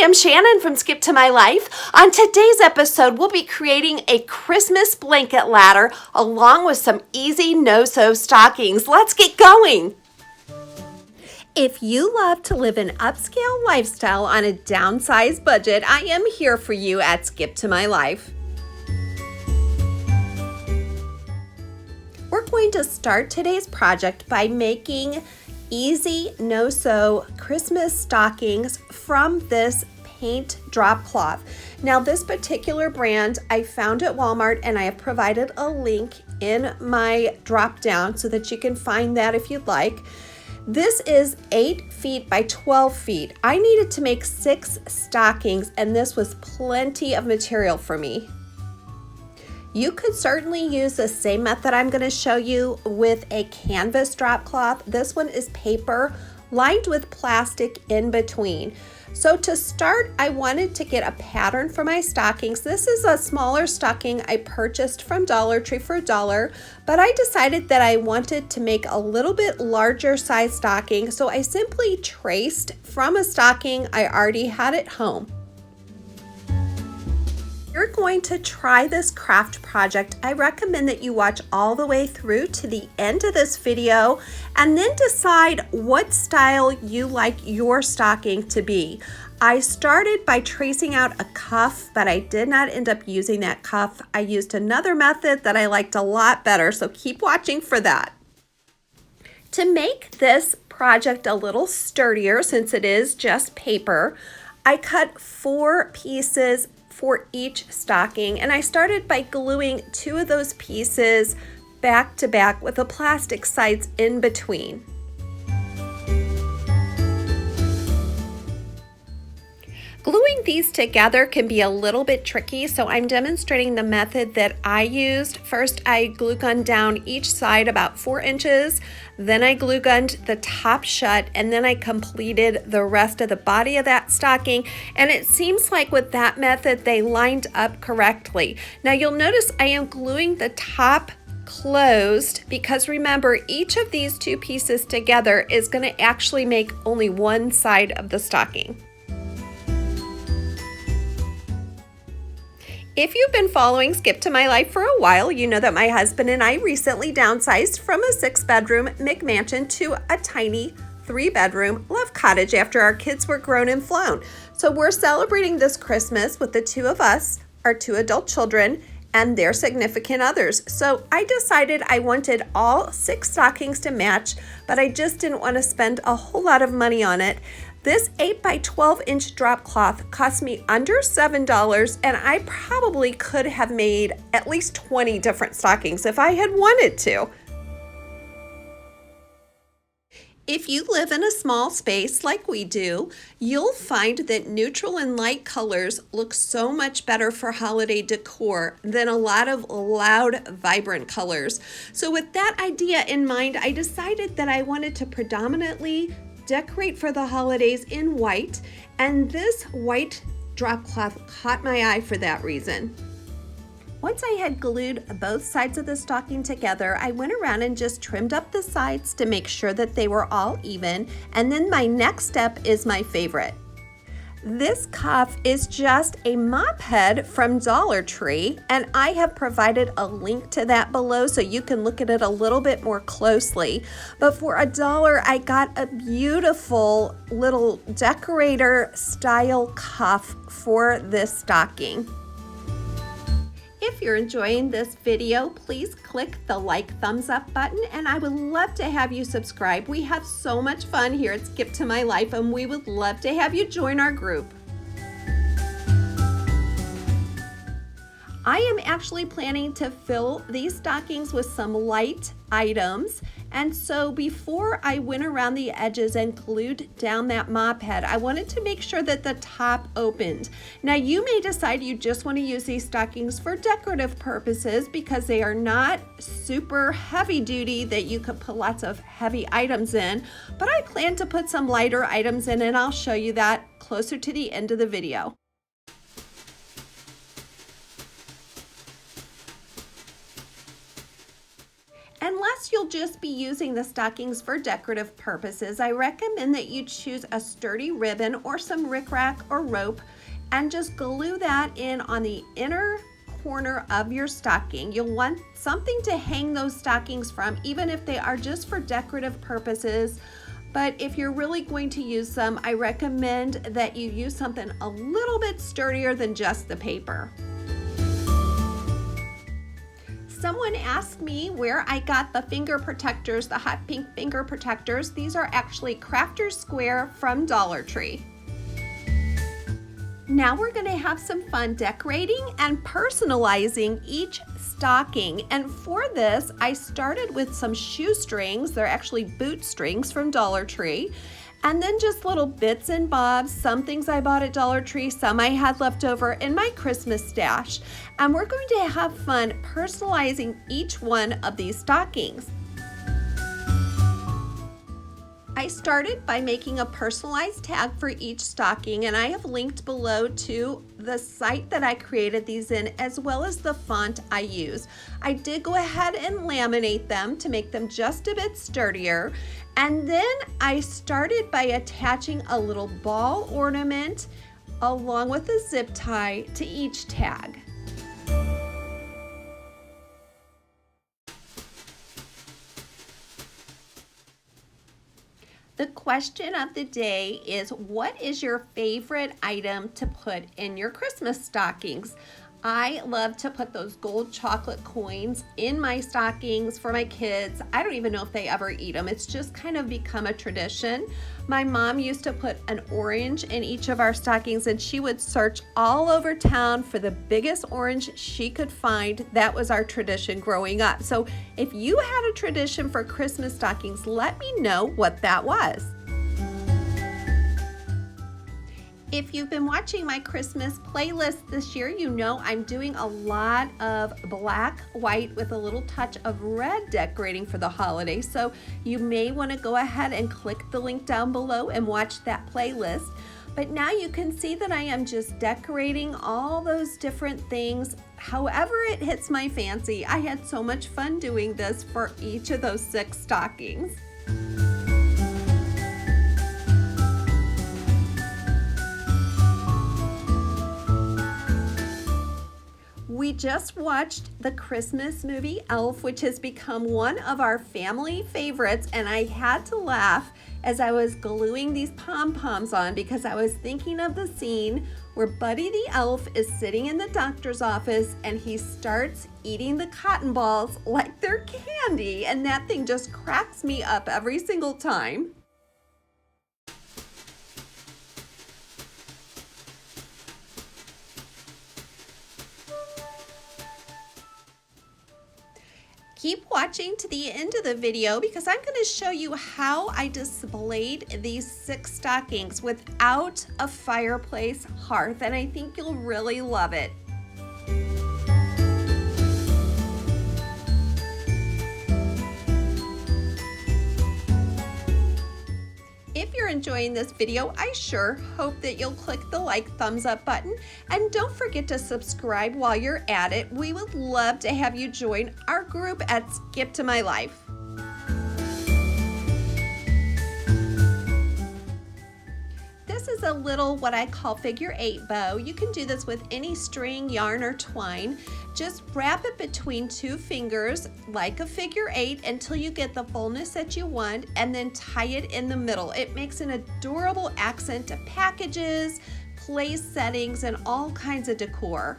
I'm Shannon from Skip to My Life. On today's episode, we'll be creating a Christmas blanket ladder along with some easy no-sew stockings. Let's get going. If you love to live an upscale lifestyle on a downsized budget, I am here for you at Skip to My Life. We're going to start today's project by making easy no-sew Christmas stockings from this paint drop cloth. Now this particular brand I found at Walmart, and I have provided a link in my drop down so that you can find that if you'd like. This is 8 feet by 12 feet. I needed to make 6 stockings, and this was plenty of material for me. You could certainly use the same method I'm going to show you with a canvas drop cloth. This one is paper lined with plastic in between. So to start, I wanted to get a pattern for my stockings. This is a smaller stocking I purchased from Dollar Tree for $1, but I decided that I wanted to make a little bit larger size stocking, so I simply traced from a stocking I already had at home. If you're going to try this craft project, I recommend that you watch all the way through to the end of this video and then decide what style you like your stocking to be. I started by tracing out a cuff, but I did not end up using that cuff. I used another method that I liked a lot better, so keep watching for that. To make this project a little sturdier, since it is just paper, I cut 4 pieces for each stocking, and I started by gluing 2 of those pieces back to back with the plastic sides in between. Gluing these together can be a little bit tricky, so I'm demonstrating the method that I used. First, I glue gunned down each side about 4 inches, then I glue gunned the top shut, and then I completed the rest of the body of that stocking, and it seems like with that method they lined up correctly. Now you'll notice I am gluing the top closed because remember, each of these 2 pieces together is going to actually make only one side of the stocking. If you've been following Skip to My Life for a while, you know that my husband and I recently downsized from a 6-bedroom McMansion to a tiny 3-bedroom love cottage after our kids were grown and flown. So we're celebrating this Christmas with the 2 of us, our 2 adult children, and their significant others. So I decided I wanted all 6 stockings to match, but I just didn't want to spend a whole lot of money on it. This 8 by 12 inch drop cloth cost me under $7, and I probably could have made at least 20 different stockings if I had wanted to. If you live in a small space like we do, you'll find that neutral and light colors look so much better for holiday decor than a lot of loud, vibrant colors. So with that idea in mind, I decided that I wanted to predominantly decorate for the holidays in white, and this white drop cloth caught my eye for that reason. Once I had glued both sides of the stocking together, I went around and just trimmed up the sides to make sure that they were all even, and then my next step is my favorite. This cuff is just a mop head from Dollar Tree, and I have provided a link to that below so you can look at it a little bit more closely. But for $1, I got a beautiful little decorator style cuff for this stocking. If you're enjoying this video, please click the thumbs up button, and I would love to have you subscribe. We have so much fun here at Skip to My Life, and we would love to have you join our group. I am actually planning to fill these stockings with some light items, and so before I went around the edges and glued down that mop head, I wanted to make sure that the top opened. Now you may decide you just want to use these stockings for decorative purposes because they are not super heavy duty that you could put lots of heavy items in, but I plan to put some lighter items in, and I'll show you that closer to the end of the video. And unless you'll just be using the stockings for decorative purposes, I recommend that you choose a sturdy ribbon or some rickrack or rope and just glue that in on the inner corner of your stocking. You'll want something to hang those stockings from, even if they are just for decorative purposes. But if you're really going to use them, I recommend that you use something a little bit sturdier than just the paper. Someone asked me where I got the finger protectors, the hot pink finger protectors. These are actually Crafter's Square from Dollar Tree. Now we're going to have some fun decorating and personalizing each stocking. And for this, I started with some shoestrings. They're actually boot strings from Dollar Tree. And then just little bits and bobs. Some things I bought at Dollar Tree, some I had left over in my Christmas stash. And we're going to have fun personalizing each one of these stockings. I started by making a personalized tag for each stocking, and I have linked below to the site that I created these in, as well as the font I use. I did go ahead and laminate them to make them just a bit sturdier, and then I started by attaching a little ball ornament along with a zip tie to each tag. The question of the day is, what is your favorite item to put in your Christmas stockings? I love to put those gold chocolate coins in my stockings for my kids. I don't even know if they ever eat them. It's just kind of become a tradition. My mom used to put an orange in each of our stockings, and she would search all over town for the biggest orange she could find. That was our tradition growing up. So if you had a tradition for Christmas stockings, let me know what that was. If you've been watching my Christmas playlist this year, you know I'm doing a lot of black, white with a little touch of red decorating for the holidays. So you may want to go ahead and click the link down below and watch that playlist. But now you can see that I am just decorating all those different things however it hits my fancy. I had so much fun doing this for each of those 6 stockings. We just watched the Christmas movie Elf, which has become one of our family favorites, and I had to laugh as I was gluing these pom-poms on because I was thinking of the scene where Buddy the Elf is sitting in the doctor's office and he starts eating the cotton balls like they're candy, and that thing just cracks me up every single time. Keep watching to the end of the video because I'm going to show you how I displayed these 6 stockings without a fireplace hearth, and I think you'll really love it. If you're enjoying this video, I sure hope that you'll click the thumbs up button, and don't forget to subscribe while you're at it. We would love to have you join our group at Skip to My Life. This is a little what I call figure 8 bow. You can do this with any string, yarn, or twine. Just wrap it between 2 fingers like a figure 8 until you get the fullness that you want, and then tie it in the middle. It makes an adorable accent to packages, place settings, and all kinds of decor.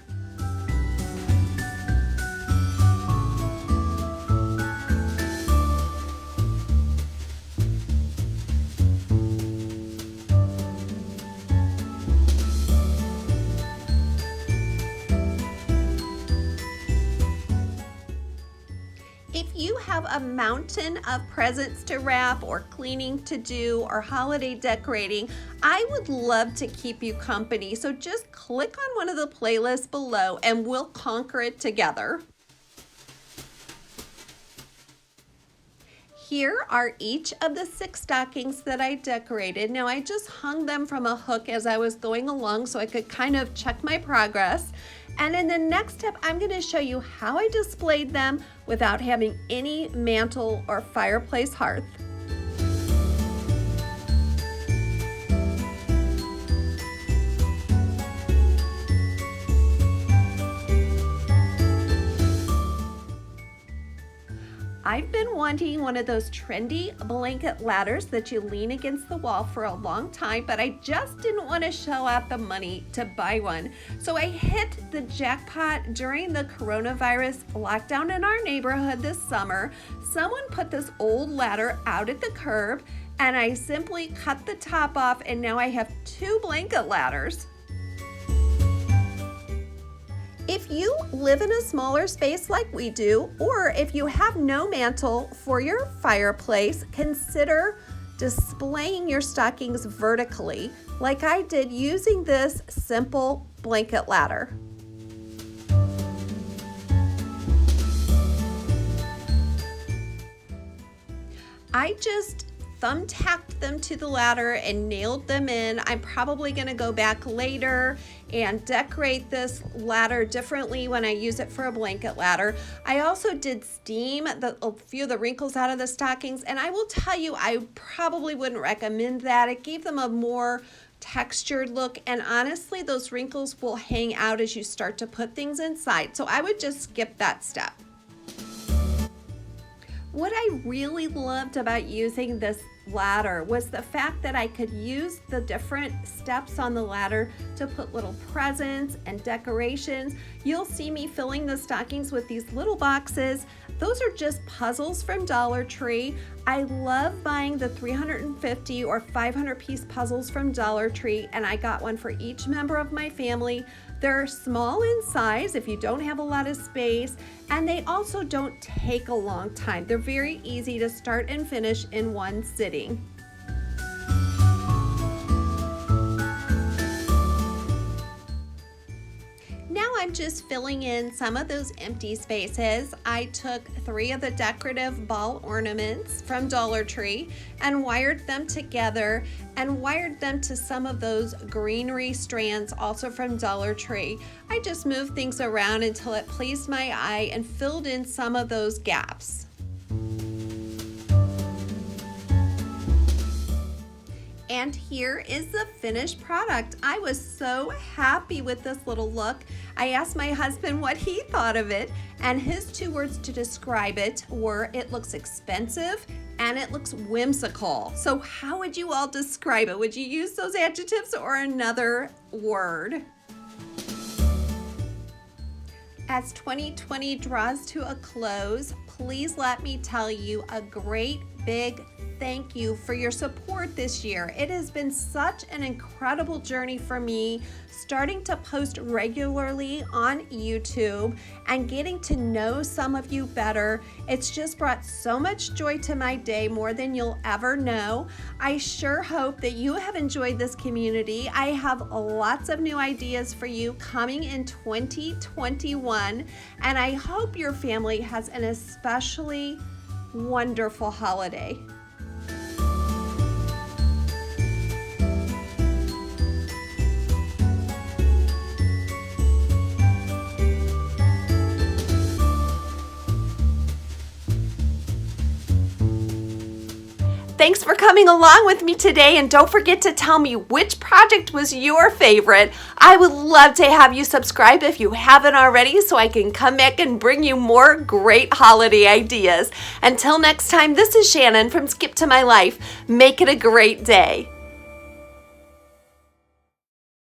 If you have a mountain of presents to wrap or cleaning to do or holiday decorating, I would love to keep you company. So just click on one of the playlists below and we'll conquer it together. Here are each of the 6 stockings that I decorated. Now I just hung them from a hook as I was going along so I could kind of check my progress. And in the next step, I'm going to show you how I displayed them without having any mantle or fireplace hearth. I've been wanting one of those trendy blanket ladders that you lean against the wall for a long time, but I just didn't want to shell out the money to buy one. So I hit the jackpot during the coronavirus lockdown in our neighborhood this summer. Someone put this old ladder out at the curb, and I simply cut the top off, and now I have 2 blanket ladders. If you live in a smaller space like we do, or if you have no mantle for your fireplace, consider displaying your stockings vertically, like I did using this simple blanket ladder. I just thumbtacked them to the ladder and nailed them in. I'm probably going to go back later and decorate this ladder differently when I use it for a blanket ladder. I also did steam a few of the wrinkles out of the stockings, and I will tell you, I probably wouldn't recommend that. It gave them a more textured look, and honestly, those wrinkles will hang out as you start to put things inside. So I would just skip that step. What I really loved about using this ladder was the fact that I could use the different steps on the ladder to put little presents and decorations. You'll see me filling the stockings with these little boxes. Those are just puzzles from Dollar Tree. I love buying the 350 or 500 piece puzzles from Dollar Tree, and I got one for each member of my family. They're small in size if you don't have a lot of space, and they also don't take a long time. They're very easy to start and finish in one sitting. Now I'm just filling in some of those empty spaces. I took 3 of the decorative ball ornaments from Dollar Tree and wired them together and wired them to some of those greenery strands also from Dollar Tree. I just moved things around until it pleased my eye and filled in some of those gaps. And here is the finished product. I was so happy with this little look. I asked my husband what he thought of it, and his 2 words to describe it were, it looks expensive and it looks whimsical. So how would you all describe it? Would you use those adjectives or another word? As 2020 draws to a close, please let me tell you a great big thank you for your support this year. It has been such an incredible journey for me, starting to post regularly on YouTube and getting to know some of you better. It's just brought so much joy to my day, more than you'll ever know. I sure hope that you have enjoyed this community. I have lots of new ideas for you coming in 2021, and I hope your family has an especially wonderful holiday. Thanks for coming along with me today, and don't forget to tell me which project was your favorite. I would love to have you subscribe if you haven't already, so I can come back and bring you more great holiday ideas. Until next time, this is Shannon from Skip to My Life. Make it a great day.